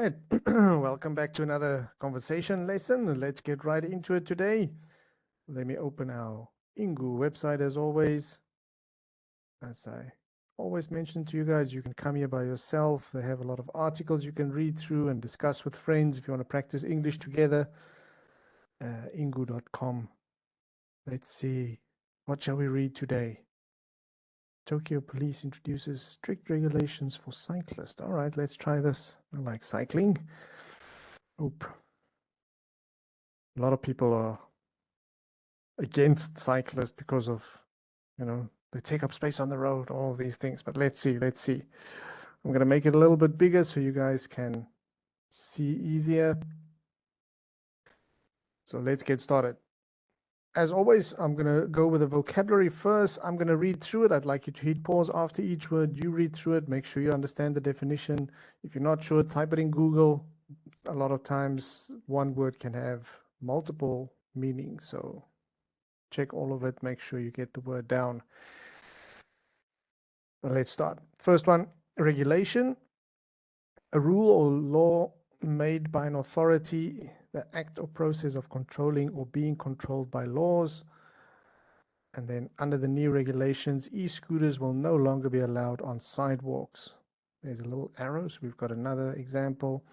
right. Welcome back to another conversation lesson. Let's get right into it today. Let me open our Ingu website as always. As I always mention to you guys, you can come here by yourself. They have a lot of articles you can read through and discuss with friends if you want to practice English together. Ingu.com. Let's see. What shall we read today? Tokyo police introduces strict regulations for cyclists. All right, let's try this. I like cycling. Oop. A lot of people are against cyclists because of, they take up space on the road, all these things. But let's see. I'm going to make it a little bit bigger so you guys can see easier. So let's get started. As always, I'm going to go with the vocabulary first. I'm going to read through it. I'd like you to hit pause after each word. You read through it. Make sure you understand the definition. If you're not sure, type it in Google. A lot of times, one word can have multiple meanings. So check all of it. Make sure you get the word down. Let's start. First one, regulation. A rule or law made by an authority, the act or process of controlling or being controlled by laws. And then under the new regulations, e-scooters will no longer be allowed on sidewalks. There's a little arrow, so we've got another example.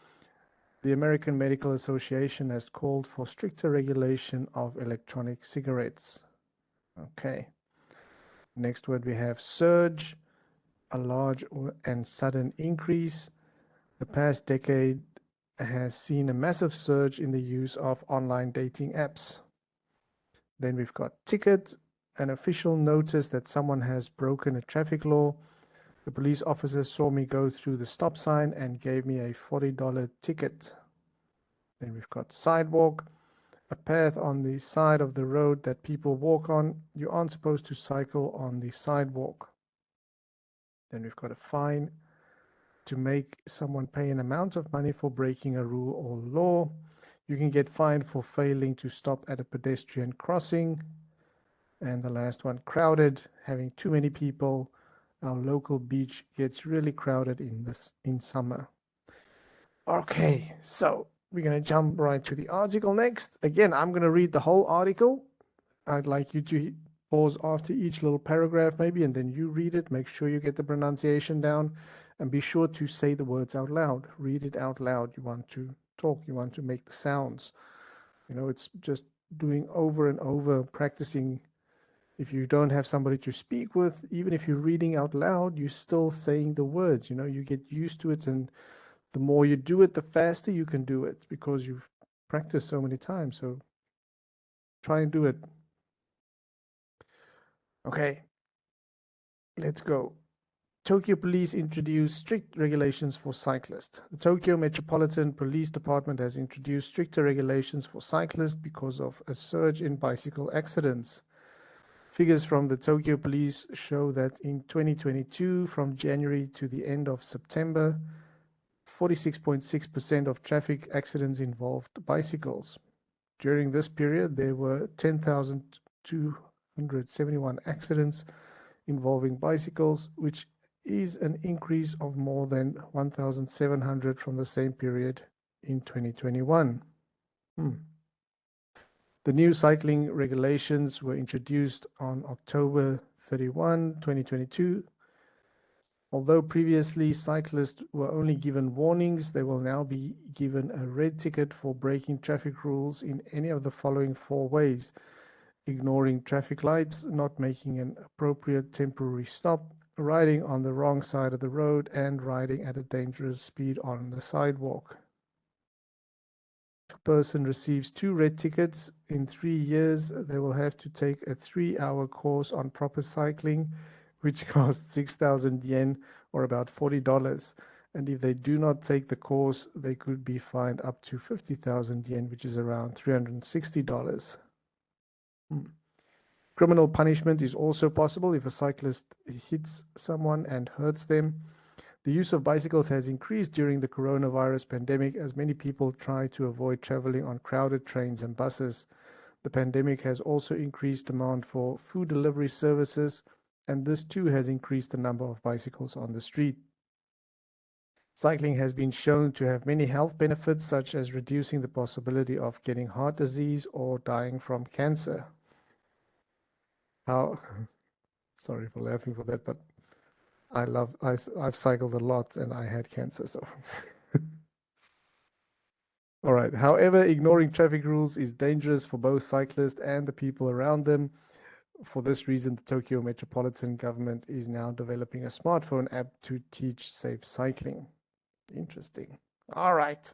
The American Medical Association has called for stricter regulation of electronic cigarettes. Okay. Next word we have surge, a large and sudden increase. The past decade has seen a massive surge in the use of online dating apps. Then we've got ticket, an official notice that someone has broken a traffic law. The police officer saw me go through the stop sign and gave me a $40 ticket. Then we've got sidewalk, a path on the side of the road that people walk on. You aren't supposed to cycle on the sidewalk. Then we've got a fine, to make someone pay an amount of money for breaking a rule or law. You can get fined for failing to stop at a pedestrian crossing. And the last one, crowded, having too many people. Our local beach gets really crowded in summer. Okay, so we're going to jump right to the article next. Again, I'm going to read the whole article. I'd like you to pause after each little paragraph maybe, and then you read it. Make sure you get the pronunciation down, and be sure to say the words out loud. Read it out loud. You want to talk. You want to make the sounds. It's just doing over and over, practicing. If you don't have somebody to speak with, even if you're reading out loud, you're still saying the words. You get used to it, and the more you do it, the faster you can do it because you've practiced so many times. So try and do it. Okay, let's go. Tokyo police introduce strict regulations for cyclists. The Tokyo Metropolitan Police Department has introduced stricter regulations for cyclists because of a surge in bicycle accidents. Figures from the Tokyo police show that in 2022, from January to the end of September, 46.6% of traffic accidents involved bicycles. During this period, there were 10,271 accidents involving bicycles, which is an increase of more than 1,700 from the same period in 2021. The new cycling regulations were introduced on October 31, 2022. Although previously cyclists were only given warnings, they will now be given a red ticket for breaking traffic rules in any of the following 4 ways: ignoring traffic lights, not making an appropriate temporary stop, riding on the wrong side of the road, and riding at a dangerous speed on the sidewalk. If a person receives 2 red tickets in 3 years, they will have to take a 3-hour course on proper cycling, which costs 6,000 yen or about $40. And if they do not take the course, they could be fined up to 50,000 yen, which is around $360. Criminal punishment is also possible if a cyclist hits someone and hurts them. The use of bicycles has increased during the coronavirus pandemic as many people try to avoid traveling on crowded trains and buses. The pandemic has also increased demand for food delivery services, and this too has increased the number of bicycles on the street. Cycling has been shown to have many health benefits, such as reducing the possibility of getting heart disease or dying from cancer. How, sorry for laughing for that, but I've cycled a lot and I had cancer, so. All right. However, ignoring traffic rules is dangerous for both cyclists and the people around them. For this reason, the Tokyo Metropolitan Government is now developing a smartphone app to teach safe cycling. Interesting. All right.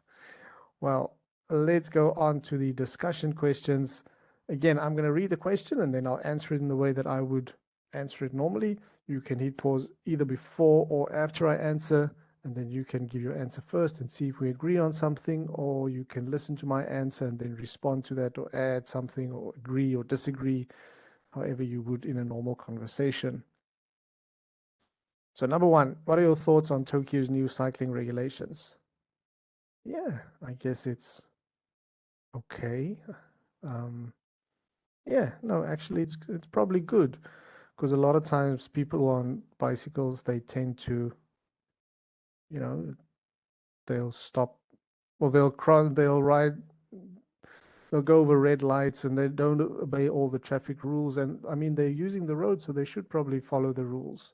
Well, let's go on to the discussion questions. Again, I'm going to read the question and then I'll answer it in the way that I would answer it normally. You can hit pause either before or after I answer, and then you can give your answer first and see if we agree on something, or you can listen to my answer and then respond to that or add something or agree or disagree, however you would in a normal conversation. So number one, what are your thoughts on Tokyo's new cycling regulations? Yeah, I guess it's okay. Yeah, no, actually it's probably good because a lot of times people on bicycles, they tend to, you know, they'll stop or they'll ride, they'll go over red lights and they don't obey all the traffic rules. And I mean, they're using the road, so they should probably follow the rules.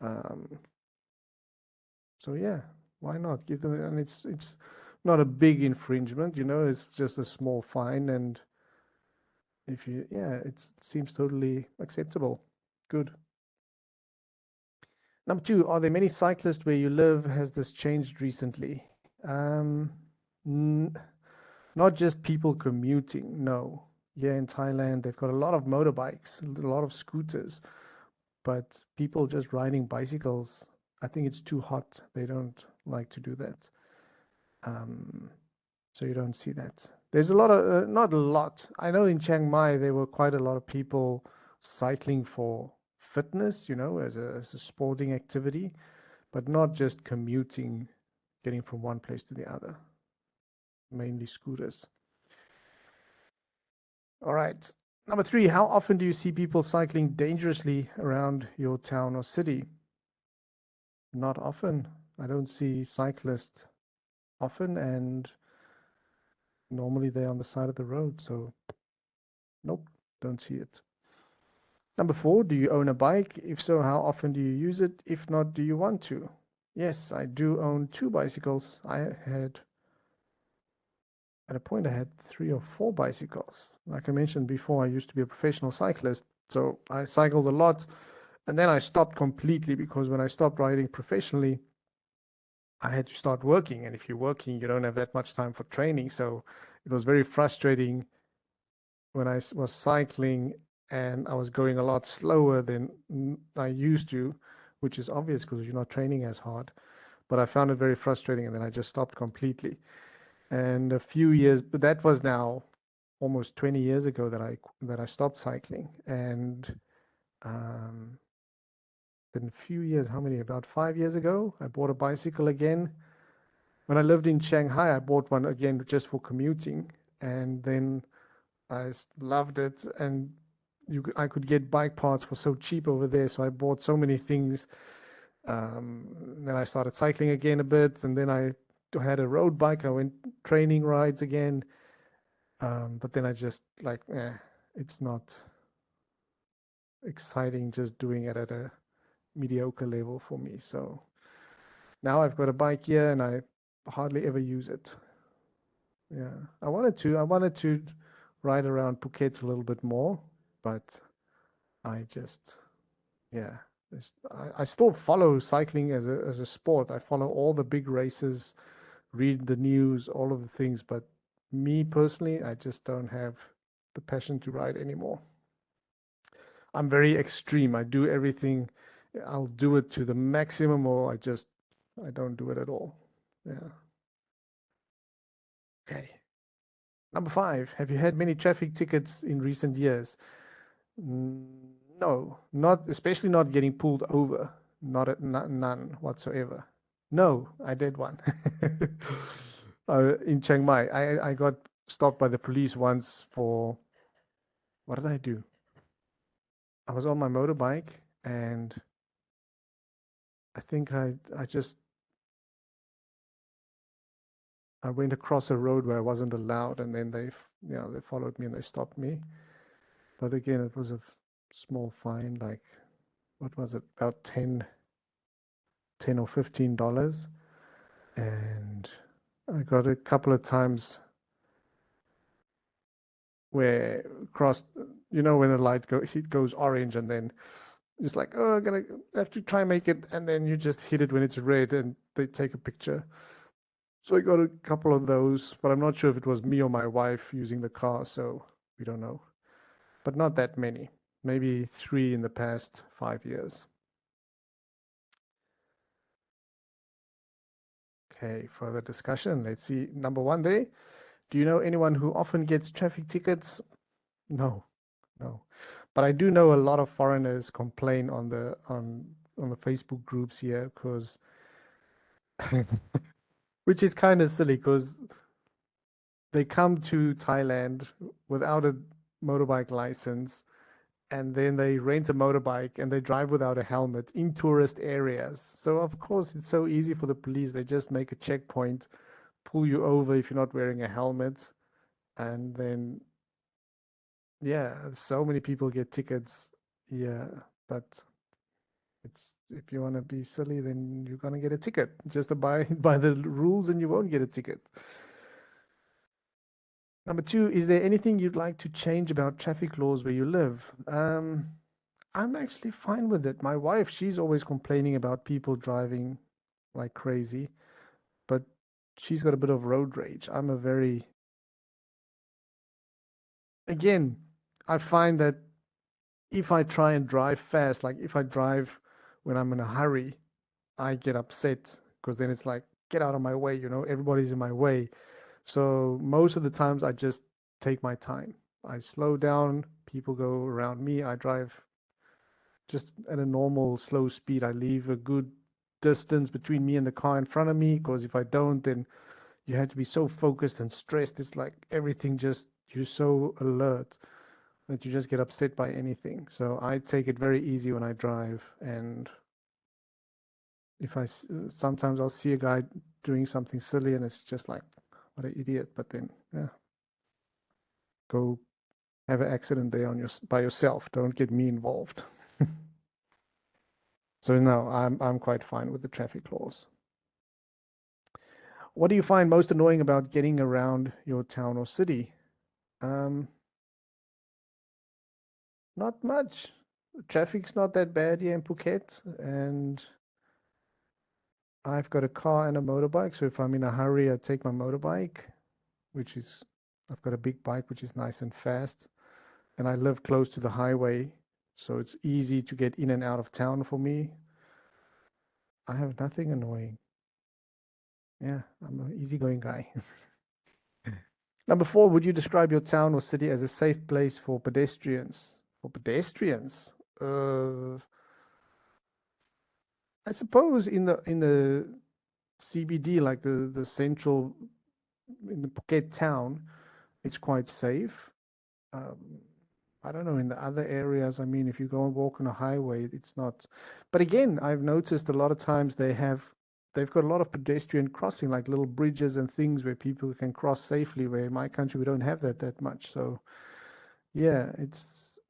Um, so yeah, why not give them? And it's not a big infringement, it's just a small fine. And if you, yeah, it seems totally acceptable. Good. Number two, are there many cyclists where you live? Has this changed recently? Um, not just people commuting, no. Here in Thailand, they've got a lot of motorbikes, a lot of scooters, but people just riding bicycles, I think it's too hot. They don't like to do that. So you don't see that. There's a lot of, not a lot. I know in Chiang Mai, there were quite a lot of people cycling for fitness, as a sporting activity, but not just commuting, getting from one place to the other, mainly scooters. All right. Number three, how often do you see people cycling dangerously around your town or city? Not often. I don't see cyclists often, and normally they're on the side of the road. So, nope, don't see it. Number four, do you own a bike? If so, how often do you use it? If not, do you want to? Yes, I do own two bicycles. At a point, I had 3 or 4 bicycles. Like I mentioned before, I used to be a professional cyclist. So I cycled a lot and then I stopped completely because when I stopped riding professionally, I had to start working. And if you're working, you don't have that much time for training. So it was very frustrating when I was cycling and I was going a lot slower than I used to, which is obvious because you're not training as hard. But I found it very frustrating and then I just stopped completely. And a few years, but that was now almost 20 years ago that I stopped cycling. And then a few years, how many? About 5 years ago, I bought a bicycle again. When I lived in Shanghai, I bought one again just for commuting. And then I loved it. And I could get bike parts for so cheap over there. So I bought so many things. Then I started cycling again a bit. And then I had a road bike. I went training rides again. But then I just it's not exciting just doing it at a mediocre level for me. So now I've got a bike here and I hardly ever use it. Yeah, I wanted to ride around Phuket a little bit more, but I just, yeah, I still follow cycling as a sport. I follow all the big races, read the news, all of the things, but me personally, I just don't have the passion to ride anymore. I'm very extreme. I do everything. I'll do it to the maximum, or I don't do it at all. Yeah. Okay. Number five, have you had many traffic tickets in recent years? No, not especially not getting pulled over. None whatsoever. No, I did one. In Chiang Mai, I got stopped by the police once for what did I do? I was on my motorbike and I think I just I went across a road where I wasn't allowed, and then they followed me and they stopped me. But again, it was a small fine, like what was it, about 10 or $15. And I got a couple of times where crossed, when the it goes orange, and then it's like, oh, I'm gonna have to try and make it, and then you just hit it when it's red, and they take a picture. So I got a couple of those, but I'm not sure if it was me or my wife using the car, so we don't know. But not that many, maybe 3 in the past 5 years. Okay, further discussion. Let's see. Number 1 there. Do you know anyone who often gets traffic tickets? No, no. But I do know a lot of foreigners complain on the Facebook groups here, because which is kind of silly, because they come to Thailand without a motorbike license, and then they rent a motorbike and they drive without a helmet in tourist areas. So of course it's so easy for the police. They just make a checkpoint, pull you over if you're not wearing a helmet, and then yeah, so many people get tickets. Yeah, but it's if you want to be silly, then you're gonna get a ticket. Just abide by the rules and you won't get a ticket. Number 2, is there anything you'd like to change about traffic laws where you live? I'm actually fine with it. My wife, she's always complaining about people driving like crazy, but she's got a bit of road rage. Again, I find that if I try and drive fast, like if I drive when I'm in a hurry, I get upset, because then it's like, get out of my way, everybody's in my way. So most of the times I just take my time. I slow down, people go around me. I drive just at a normal slow speed. I leave a good distance between me and the car in front of me, because if I don't, then you have to be so focused and stressed. It's like everything just, you're so alert that you just get upset by anything. So I take it very easy when I drive. And if sometimes I'll see a guy doing something silly and it's just like, what an idiot. But then, yeah, go have an accident there by yourself. Don't get me involved. So no, I'm quite fine with the traffic laws. What do you find most annoying about getting around your town or city? Um, Not much. The traffic's not that bad here in Phuket, and I've got a car and a motorbike. So if I'm in a hurry, I take my motorbike, which is, I've got a big bike, which is nice and fast. And I live close to the highway, so it's easy to get in and out of town for me. I have nothing annoying. Yeah, I'm an easygoing guy. Number 4, would you describe your town or city as a safe place for pedestrians? For pedestrians? I suppose in the CBD, like the central, in the Phuket town, it's quite safe. Um, I don't know in the other areas. I mean, if you go and walk on a highway, it's not. But again, I've noticed a lot of times they've got a lot of pedestrian crossing, like little bridges and things where people can cross safely. Where in my country we don't have that much. So yeah,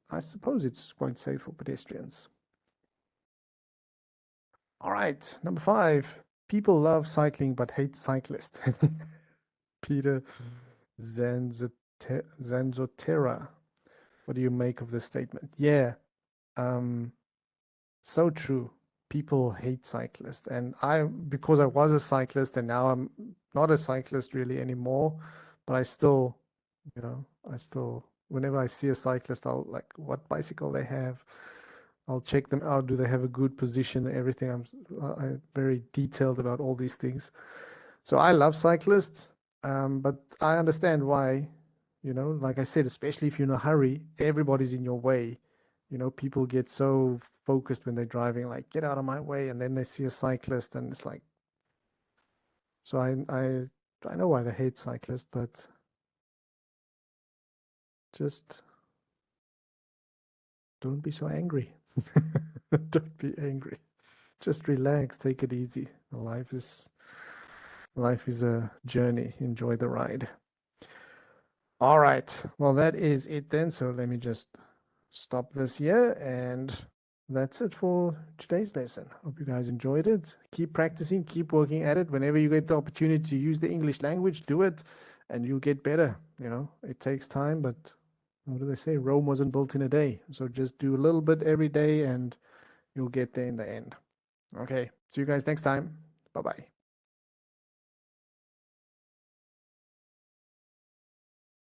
I suppose it's quite safe for pedestrians. All right, number 5. People love cycling but hate cyclists. Peter Zanzotera. What do you make of this statement? Yeah, um, so true. People hate cyclists, and because I was a cyclist, and now I'm not a cyclist really anymore, but I still, whenever I see a cyclist, I'll like what bicycle they have. I'll check them out. Do they have a good position? Everything. I'm very detailed about all these things. So I love cyclists, but I understand why, like I said, especially if you're in a hurry, everybody's in your way. People get so focused when they're driving, like, get out of my way, and then they see a cyclist, and it's like, so I know why they hate cyclists, but just don't be so angry. Don't be angry. Just relax, take it easy. Life is Life is a journey. Enjoy the ride. All right. Well, that is it then. So let me just stop this here, and that's it for today's lesson. Hope you guys enjoyed it. Keep practicing, keep working at it. Whenever you get the opportunity to use the English language, do it, and you'll get better. You know, it takes time, but what do they say? Rome wasn't built in a day. So just do a little bit every day, and you'll get there in the end. Okay. See you guys next time. Bye bye.